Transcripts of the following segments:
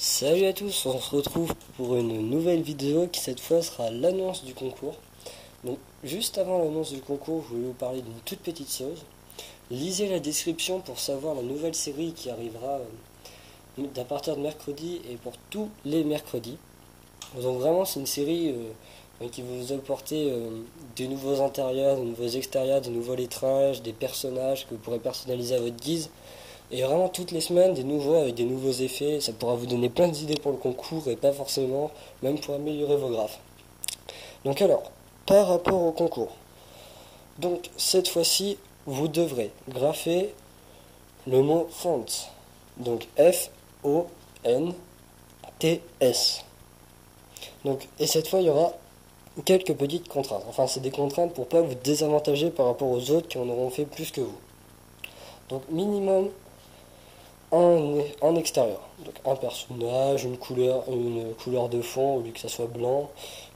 Salut à tous, on se retrouve pour une nouvelle vidéo qui cette fois sera l'annonce du concours. Donc juste avant l'annonce du concours, je voulais vous parler d'une toute petite chose. Lisez la description pour savoir la nouvelle série qui arrivera à partir de mercredi et pour tous les mercredis. Donc vraiment c'est une série qui va vous apporter des nouveaux intérieurs, des nouveaux extérieurs, des nouveaux lettrages, des personnages que vous pourrez personnaliser à votre guise. Et vraiment toutes les semaines, des nouveaux avec des nouveaux effets, ça pourra vous donner plein d'idées pour le concours et pas forcément, même pour améliorer vos graphes. Donc alors, par rapport au concours, donc cette fois-ci, vous devrez grapher le mot font. Donc F-O-N-T-S. Donc, et cette fois, il y aura quelques petites contraintes. Enfin, c'est des contraintes pour pas vous désavantager par rapport aux autres qui en auront fait plus que vous. Donc minimum en extérieur. Donc un personnage, une couleur de fond au lieu que ça soit blanc,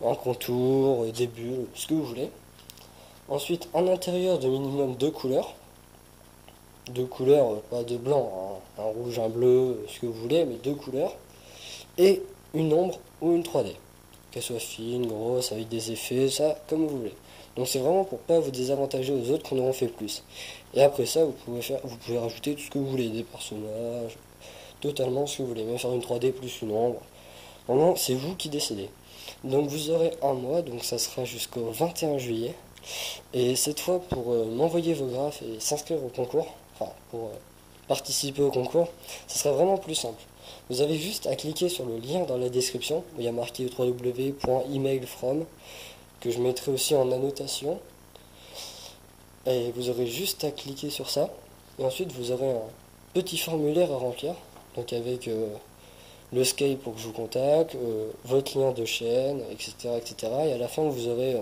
un contour, des bulles, ce que vous voulez. Ensuite en intérieur de minimum deux couleurs. Deux couleurs, pas de blanc, hein, un rouge, un bleu, ce que vous voulez, mais deux couleurs. Et une ombre ou une 3D. Qu'elle soit fine, grosse, avec des effets, ça comme vous voulez. Donc c'est vraiment pour pas vous désavantager aux autres qu'on auront fait plus. Et après ça, vous pouvez rajouter tout ce que vous voulez, des personnages, totalement ce que vous voulez, même faire une 3D plus une ombre. Vraiment, c'est vous qui décidez. Donc vous aurez un mois, donc ça sera jusqu'au 21 juillet. Et cette fois, pour m'envoyer vos graphes et s'inscrire au concours, enfin pour participer au concours, ce sera vraiment plus simple. Vous avez juste à cliquer sur le lien dans la description, où il y a marqué www.emailfrom, que je mettrai aussi en annotation. Et vous aurez juste à cliquer sur ça. Et ensuite, vous aurez un petit formulaire à remplir. Donc avec le Skype pour que je vous contacte, votre lien de chaîne, etc., etc. Et à la fin, vous aurez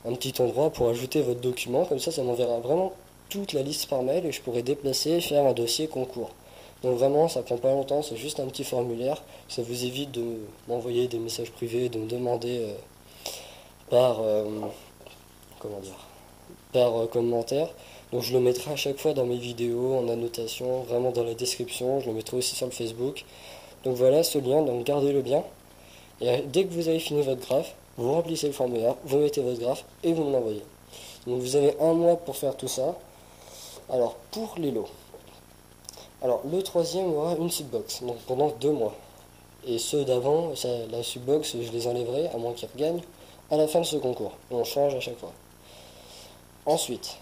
un petit endroit pour ajouter votre document. Comme ça m'enverra vraiment toute la liste par mail et je pourrai déplacer et faire un dossier concours. Donc vraiment, ça prend pas longtemps, c'est juste un petit formulaire. Ça vous évite de m'envoyer des messages privés, de me demander par commentaire. Donc je le mettrai à chaque fois dans mes vidéos, en annotation, vraiment dans la description. Je le mettrai aussi sur le Facebook. Donc voilà ce lien, donc gardez-le bien. Et dès que vous avez fini votre graphe, vous remplissez le formulaire, vous mettez votre graphe et vous me l'envoyez. Donc vous avez un mois pour faire tout ça. Alors pour les lots. Alors le troisième aura une subbox, donc pendant 2 mois. Et ceux d'avant, la subbox, je les enlèverai, à moins qu'ils regagnent, à la fin de ce concours. On change à chaque fois. Ensuite,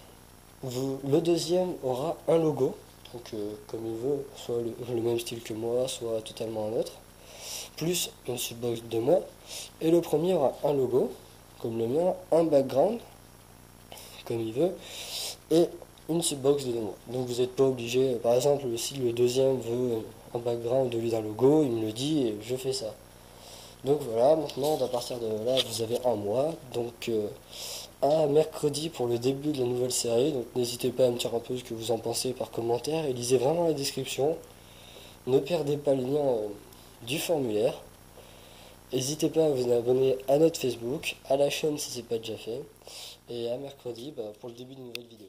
le deuxième aura un logo, donc comme il veut, soit le même style que moi, soit totalement un autre, plus une subbox de moi. Et le premier aura un logo, comme le mien, un background, comme il veut, et une subbox de 2 mois. Donc vous n'êtes pas obligé, par exemple, si le deuxième veut un background au lieu d'un logo, il me le dit et je fais ça. Donc voilà, maintenant à partir de là, vous avez un mois, donc à mercredi pour le début de la nouvelle série. Donc n'hésitez pas à me dire un peu ce que vous en pensez par commentaire et lisez vraiment la description. Ne perdez pas le lien du formulaire. N'hésitez pas à vous abonner à notre Facebook, à la chaîne si ce n'est pas déjà fait. Et à mercredi pour le début d'une nouvelle vidéo.